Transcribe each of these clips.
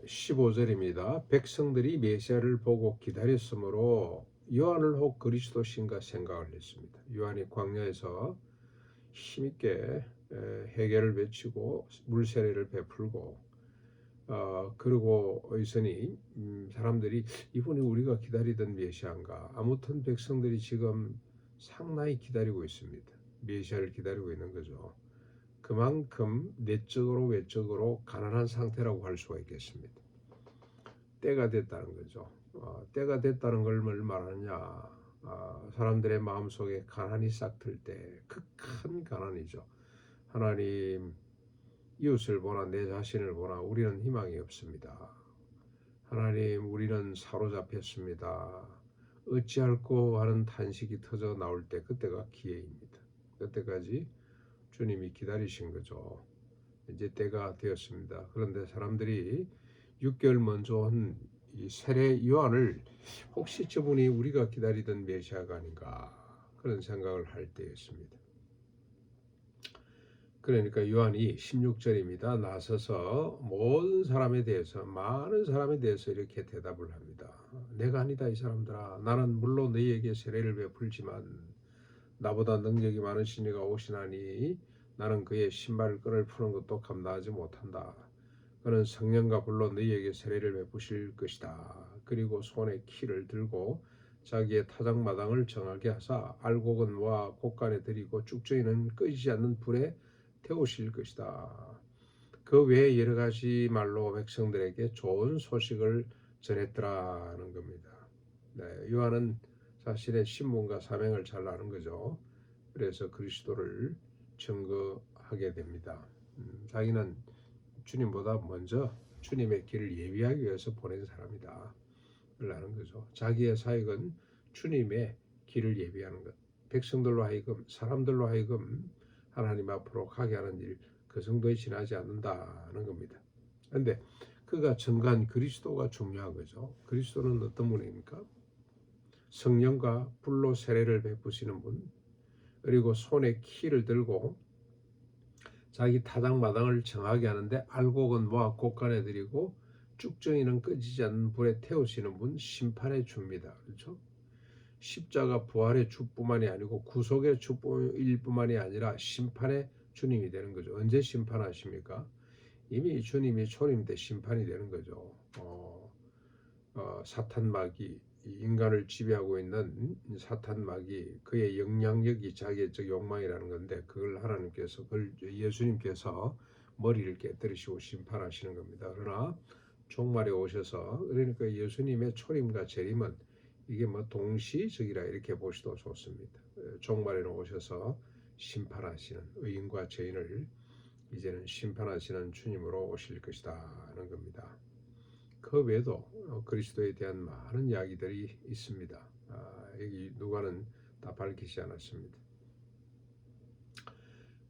15절입니다. 백성들이 메시아를 보고 기다렸으므로 요한을 혹 그리스도신가 생각을 했습니다. 요한이 광야에서 힘있게 회개를 외치고 물세례를 베풀고 그러고 있으니 사람들이 이분이 우리가 기다리던 메시아인가. 아무튼 백성들이 지금 상당히 기다리고 있습니다. 메시아를 기다리고 있는 거죠. 그만큼 내적으로 외적으로 가난한 상태라고 할 수가 있겠습니다. 때가 됐다는 거죠. 때가 됐다는 걸 뭘 말하느냐. 사람들의 마음속에 가난이 싹 틀 때 극한 가난이죠. 하나님, 이웃을 보나 내 자신을 보나 우리는 희망이 없습니다. 하나님, 우리는 사로잡혔습니다. 어찌할꼬 하는 탄식이 터져 나올 때 그때가 기회입니다. 그때까지 주님이 기다리신 거죠. 이제 때가 되었습니다. 그런데 사람들이 6개월 먼저 한 이 세례 요한을 혹시 저분이 우리가 기다리던 메시아가 아닌가 그런 생각을 할 때였습니다. 그러니까 요한이 16절입니다. 나서서 모든 사람에 대해서 많은 사람에 대해서 이렇게 대답을 합니다. 내가 아니다 이 사람들아. 나는 물론 너희에게 세례를 베풀지만 나보다 능력이 많으신 이가 오시나니 나는 그의 신발을 끈을 푸는 것도 감당하지 못한다. 그는 성령과 불로 너희에게 세례를 베푸실 것이다. 그리고 손에 키를 들고 자기의 타작마당을 정하게 하사 알곡은와 곡간에 들이고 쭉저이는 끄이지 않는 불에 태우실 것이다. 그 외에 여러 가지 말로 백성들에게 좋은 소식을 전했더라는 겁니다. 네, 요한은 사실의 신분과 사명을 잘 아는 거죠. 그래서 그리스도를 증거하게 됩니다. 자기는 주님보다 먼저 주님의 길을 예비하기 위해서 보낸 사람이다. 라는 거죠. 자기의 사역은 주님의 길을 예비하는 것. 백성들로 하여금 사람들로 하여금 하나님 앞으로 가게 하는 일, 그 정도에 지나지 않는다는 겁니다. 그런데 그가 증거한 그리스도가 중요한 거죠. 그리스도는 어떤 분입니까? 성령과 불로 세례를 베푸시는 분, 그리고 손에 키를 들고 자기 타작마당을 정하게 하는데 알곡은 모아 곡간에 들이고 쭉정이는 끄지지 않는 불에 태우시는 분, 심판의 주입니다. 그렇죠? 십자가 부활의 주뿐만이 아니고 구속의 주일 뿐만이 아니라 심판의 주님이 되는 거죠. 언제 심판하십니까? 이미 주님이 초림 때 심판이 되는 거죠. 사탄 마귀, 인간을 지배하고 있는 사탄 마귀, 그의 영향력이 자기의 욕망이라는 건데 그걸 하나님께서, 그걸 예수님께서 머리를 깨뜨리시고 심판하시는 겁니다. 그러나 종말에 오셔서, 그러니까 예수님의 초림과 재림은 이게 뭐 동시적이라 이렇게 보시도 좋습니다. 종말에는 오셔서 심판하시는, 의인과 죄인을 이제는 심판하시는 주님으로 오실 것이다는 겁니다. 그 외에도 그리스도에 대한 많은 이야기들이 있습니다. 여기 누가는 다 밝히지 않았습니다.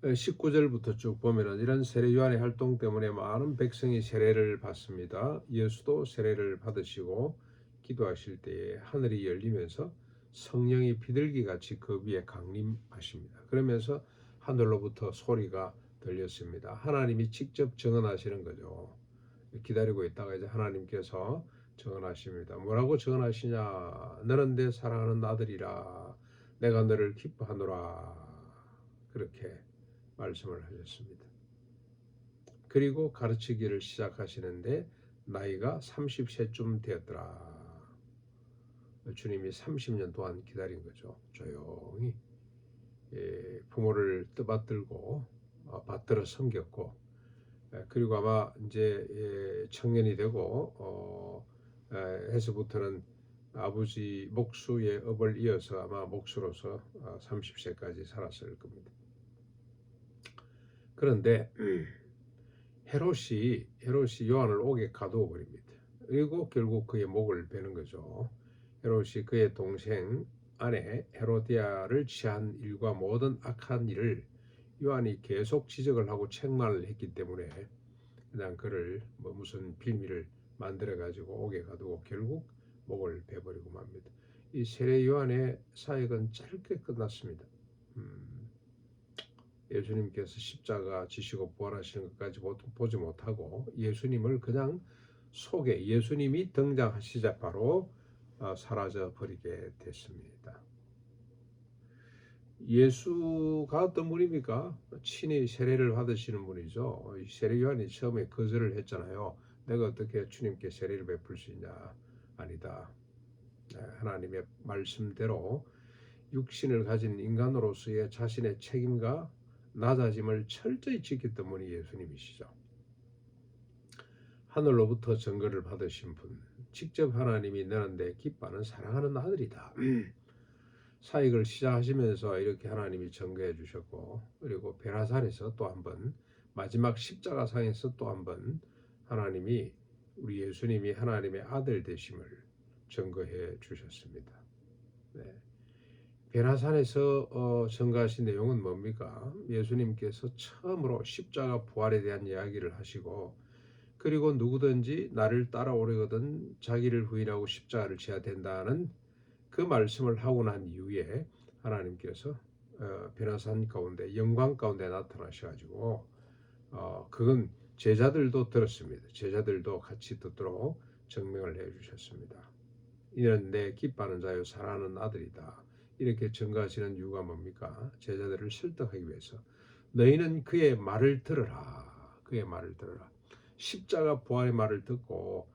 19절부터 쭉 보면은 이런 세례 요한의 활동 때문에 많은 백성이 세례를 받습니다. 예수도 세례를 받으시고 기도하실 때에 하늘이 열리면서 성령이 비둘기같이 그 위에 강림하십니다. 그러면서 하늘로부터 소리가 들렸습니다. 하나님이 직접 증언하시는 거죠. 기다리고 있다가 이제 하나님께서 증언하십니다. 뭐라고 증언하시냐? 너는 내 사랑하는 아들이라 내가 너를 기뻐하노라. 그렇게 말씀을 하셨습니다. 그리고 가르치기를 시작하시는데 나이가 30세쯤 되었더라. 주님이 30년 동안 기다린 거죠. 조용히 부모를 떠받들고 받들어 섬겼고, 그리고 아마 이제 청년이 되고 해서부터는 아버지 목수의 업을 이어서 아마 목수로서 30세까지 살았을 겁니다. 그런데 헤롯이 요한을 옥에 가두어 버립니다. 그리고 결국 그의 목을 베는 거죠. 헤롯이 그의 동생 아내 헤로디아를 취한 일과 모든 악한 일을 요한이 계속 지적을 하고 책망을 했기 때문에 그냥 그를 무슨 빌미를 만들어 가지고 옥에 가두고 결국 목을 베버리고 맙니다. 이 세례 요한의 사역은 짧게 끝났습니다. 예수님께서 십자가 지시고 부활하시는 것까지 보지 못하고 예수님을 그냥 속에 예수님이 등장하시자 바로 사라져 버리게 됐습니다. 예수가 어떤 분입니까? 친히 세례를 받으시는 분이죠. 세례 요한이 처음에 거절을 했잖아요. 내가 어떻게 주님께 세례를 베풀 수 있냐? 아니다. 하나님의 말씀대로 육신을 가진 인간으로서의 자신의 책임과 낮아짐을 철저히 지켰던 분이 예수님이시죠. 하늘로부터 증거를 받으신 분, 직접 하나님이 너는 내 기뻐하는 사랑하는 아들이다. 사역을 시작하시면서 이렇게 하나님이 증거해 주셨고, 그리고 베라산에서 또 한 번, 마지막 십자가상에서 또 한 번 하나님이, 우리 예수님이 하나님의 아들 되심을 증거해 주셨습니다. 네. 베라산에서 증거하신 내용은 뭡니까? 예수님께서 처음으로 십자가 부활에 대한 이야기를 하시고, 그리고 누구든지 나를 따라오려거든 자기를 부인하고 십자가를 져야 된다는 그 말씀을 하고 난 이후에 하나님께서 베라산 가운데 영광 가운데 나타나셔가지고 그건 제자들도 들었습니다. 제자들도 같이 듣도록 증명을 해주셨습니다. 이는 내 기뻐하는 자요 사랑하는 아들이다. 이렇게 증거하시는 이유가 뭡니까? 제자들을 설득하기 위해서 너희는 그의 말을 들으라. 그의 말을 들으라. 십자가 부활의 말을 듣고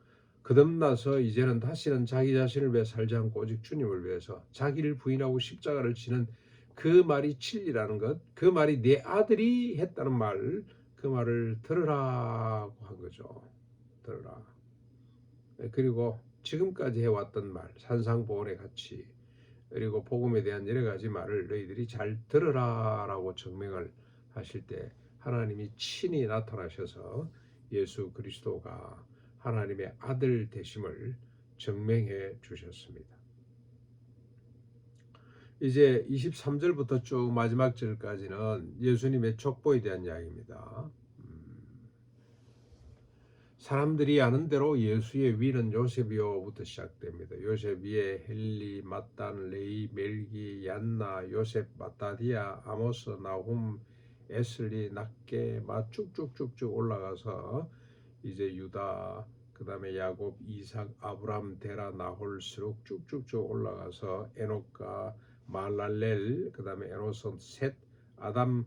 거듭나서 이제는 다시는 자기 자신을 위해 살지 않고 오직 주님을 위해서 자기를 부인하고 십자가를 지는 그 말이 진리라는 것, 그 말이 내 아들이 했다는 말, 그 말을 들으라고 한 거죠. 들으라. 그리고 지금까지 해왔던 말, 산상보훈의 가치, 그리고 복음에 대한 여러 가지 말을 너희들이 잘 들으라라고 증명을 하실 때 하나님이 친히 나타나셔서 예수 그리스도가 하나님의 아들 되심을 증명해 주셨습니다. 이제 23절부터 쭉 마지막 절까지는 예수님의 족보에 대한 이야기입니다. 사람들이 아는 대로 예수의 위는 요셉이요부터 시작됩니다. 요셉 위에 헬리, mat단, 레이, 멜기, 얀나, 요셉, 마따디아, 아모스, 나훔, 에슬리, 낫게, 쭉쭉쭉쭉 올라가서 이제 유다, 그 다음에 야곱, 이삭, 아브람, 데라, 나홀, 스룩 쭉쭉쭉 올라가서 에녹과 말랄렐, 그 다음에 에노선, 셋, 아담,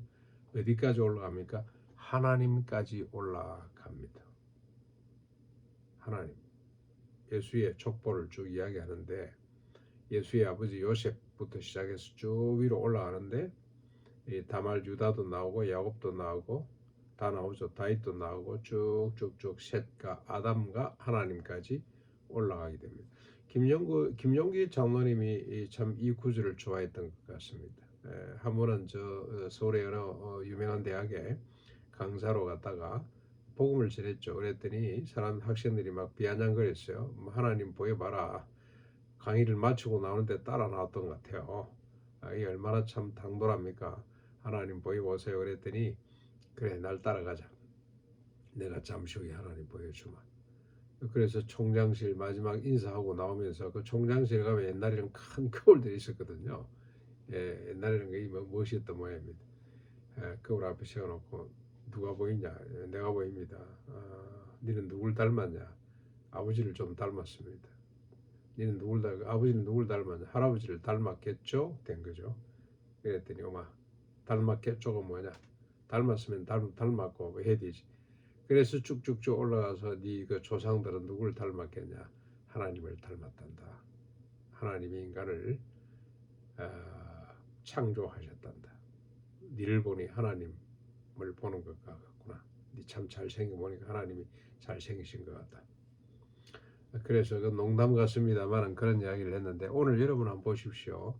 어디까지 올라갑니까? 하나님까지 올라갑니다. 하나님, 예수의 족보를 쭉 이야기하는데 예수의 아버지 요셉부터 시작해서 쭉 위로 올라가는데 다말 유다도 나오고 야곱도 나오고 다 나오죠. 다윗도 나오고 쭉쭉쭉 셋과 아담과 하나님까지 올라가게 됩니다. 김용기 장로님이 참 이 구절을 좋아했던 것 같습니다. 한 번은 서울의 어느 유명한 대학에 강사로 갔다가 복음을 전했죠. 그랬더니 사람 학생들이 막 비아냥거렸어요. 하나님 보여봐라. 강의를 마치고 나오는데 따라 나왔던 것 같아요. 이게 얼마나 참 당돌합니까? 하나님 보여보세요. 그랬더니 그래 날 따라가자. 내가 잠시 후에 하나님 보여주마. 그래서 총장실 마지막 인사하고 나오면서 그 총장실 가면 옛날에는 큰 거울들이 있었거든요. 옛날에는 그게 멋있었던 모양입니다. 거울 앞에 세워놓고 누가 보이냐? 내가 보입니다. 너는 누굴 닮았냐? 아버지를 좀 닮았습니다. 너는 아버지는 누굴 닮았냐? 할아버지를 닮았겠죠? 된 거죠. 그랬더니 엄마 닮았겠죠가 뭐냐? 닮았으면 닮았고 뭐 해야 되지. 그래서 쭉쭉쭉 올라가서 네 그 조상들은 누굴 닮았겠냐? 하나님을 닮았단다. 하나님이 인간을 창조하셨단다. 니를 보니 하나님을 보는 것 같구나. 니 참 잘생겨 보니까 하나님이 잘생기신 것 같다. 그래서 그 농담 같습니다만 그런 이야기를 했는데 오늘 여러분 한번 보십시오.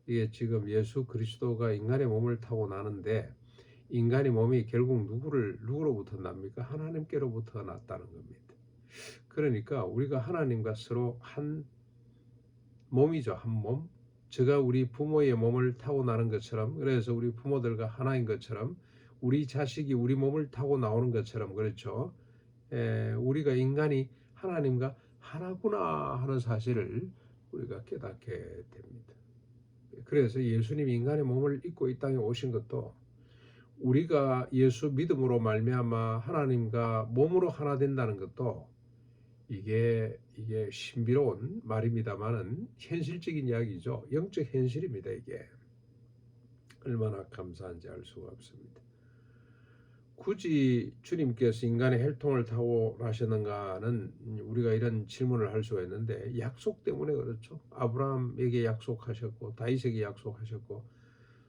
이게 지금 예수 그리스도가 인간의 몸을 타고 나는데 인간의 몸이 결국 누구로부터 납니까? 하나님께로부터 났다는 겁니다. 그러니까 우리가 하나님과 서로 한 몸이죠. 한 몸. 제가 우리 부모의 몸을 타고 나는 것처럼 그래서 우리 부모들과 하나인 것처럼 우리 자식이 우리 몸을 타고 나오는 것처럼 그렇죠. 우리가 인간이 하나님과 하나구나 하는 사실을 우리가 깨닫게 됩니다. 그래서 예수님이 인간의 몸을 입고 이 땅에 오신 것도 우리가 예수 믿음으로 말미암아 하나님과 몸으로 하나 된다는 것도 이게 신비로운 말입니다만은 현실적인 이야기죠. 영적 현실입니다. 이게 얼마나 감사한지 알 수가 없습니다. 굳이 주님께서 인간의 혈통을 타고나셨는가는 우리가 이런 질문을 할 수가 있는데 약속 때문에 그렇죠. 아브라함에게 약속하셨고 다윗에게 약속하셨고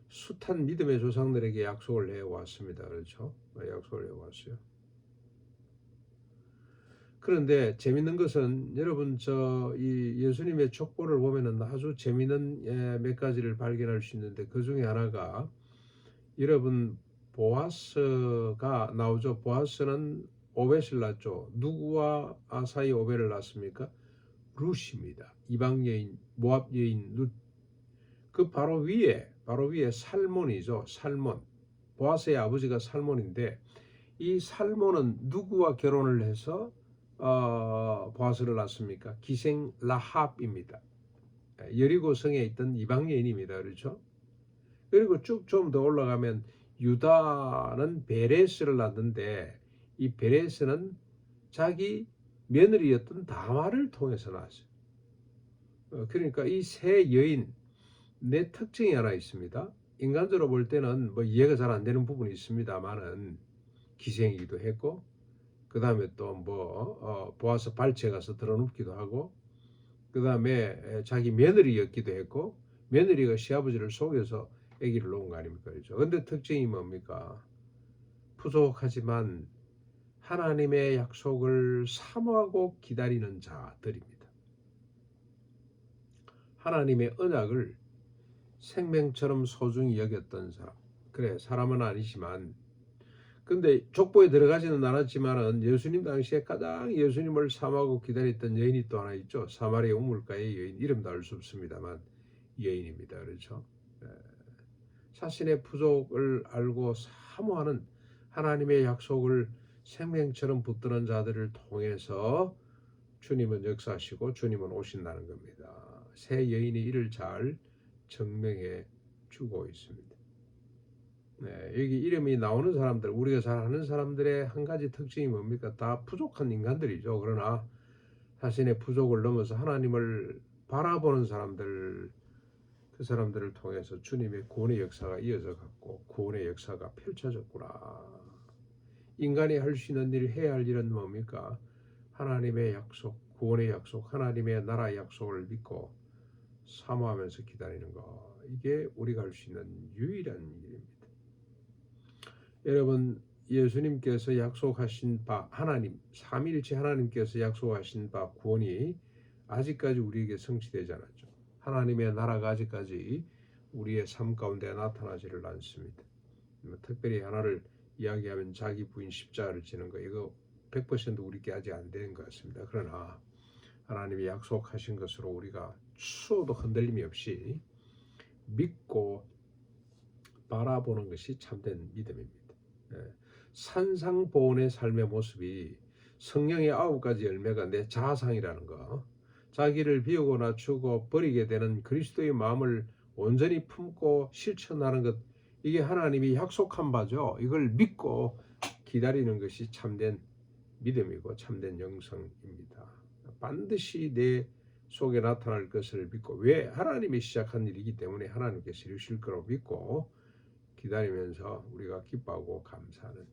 숱한 믿음의 조상들에게 약속을 해왔습니다. 그렇죠. 약속을 해왔어요. 그런데 재밌는 것은 여러분 이 예수님의 족보를 보면은 아주 재밌는 몇 가지를 발견할 수 있는데 그 중에 하나가 여러분 보아스가 나오죠. 보아스는 오벳을 낳죠. 누구와 사이 오벳을 낳습니까? 룻입니다. 이방 여인, 모압 여인 룻. 그 바로 위에 살몬이죠. 살몬. 보아스의 아버지가 살몬인데 이 살몬은 누구와 결혼을 해서 보아스를 낳습니까? 기생 라합입니다. 여리고 성에 있던 이방 여인입니다. 그렇죠? 그리고 쭉 좀 더 올라가면 유다는 베레스를 낳는데 이 베레스는 자기 며느리였던 다말을 통해서 낳았어요. 그러니까 이 세 여인 내 특징이 하나 있습니다. 인간적으로 볼 때는 뭐 이해가 잘 안 되는 부분이 있습니다만은 기생이기도 했고 그 다음에 또 뭐 보아서 발치에 가서 들어눕기도 하고 그 다음에 자기 며느리였기도 했고 며느리가 시아버지를 속여서 아기를 놓은 거 아닙니까? 그렇죠? 근데 특징이 뭡니까? 부족하지만 하나님의 약속을 사모하고 기다리는 자들입니다. 하나님의 언약을 생명처럼 소중히 여겼던 사람. 그래, 사람은 아니지만 근데 족보에 들어가지는 않았지만은 예수님 당시에 가장 예수님을 사모하고 기다렸던 여인이 또 하나 있죠. 사마리아 우물가의 여인, 이름도 알 수 없습니다만 여인입니다. 그렇죠? 자신의 부족을 알고 사모하는 하나님의 약속을 생명처럼 붙드는 자들을 통해서 주님은 역사하시고 주님은 오신다는 겁니다. 새 여인이 이를 잘 증명해 주고 있습니다. 네, 여기 이름이 나오는 사람들, 우리가 잘 아는 사람들의 한 가지 특징이 뭡니까? 다 부족한 인간들이죠. 그러나 자신의 부족을 넘어서 하나님을 바라보는 사람들, 그 사람들을 통해서 주님의 구원의 역사가 이어져 갔고 구원의 역사가 펼쳐졌구나. 인간이 할 수 있는 일, 해야 할 일은 뭡니까? 하나님의 약속, 구원의 약속, 하나님의 나라의 약속을 믿고 사모하면서 기다리는 것. 이게 우리가 할 수 있는 유일한 일입니다. 여러분, 예수님께서 약속하신 바 하나님, 삼위일체 하나님께서 약속하신 바 구원이 아직까지 우리에게 성취되지 않았죠. 하나님의 나라가 아직까지 우리의 삶 가운데 나타나지를 않습니다. 특별히 하나를 이야기하면 자기 부인 십자가를 지는 거 이거 100% 우리께 아직 안 되는 것 같습니다. 그러나 하나님이 약속하신 것으로 우리가 추호도 흔들림이 없이 믿고 바라보는 것이 참된 믿음입니다. 산상보온의 삶의 모습이 성령의 9가지 열매가 내 자아상이라는 거, 자기를 비우고 낮추고 버리게 되는 그리스도의 마음을 온전히 품고 실천하는 것, 이게 하나님이 약속한 바죠. 이걸 믿고 기다리는 것이 참된 믿음이고 참된 영성입니다. 반드시 내 속에 나타날 것을 믿고, 왜? 하나님이 시작한 일이기 때문에 하나님께서 이루실 거라고 믿고 기다리면서 우리가 기뻐하고 감사하는,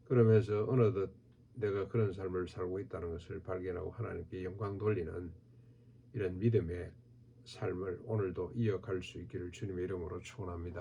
그러면서 어느덧 내가 그런 삶을 살고 있다는 것을 발견하고 하나님께 영광 돌리는 이런 믿음의 삶을 오늘도 이어갈 수 있기를 주님의 이름으로 축원합니다.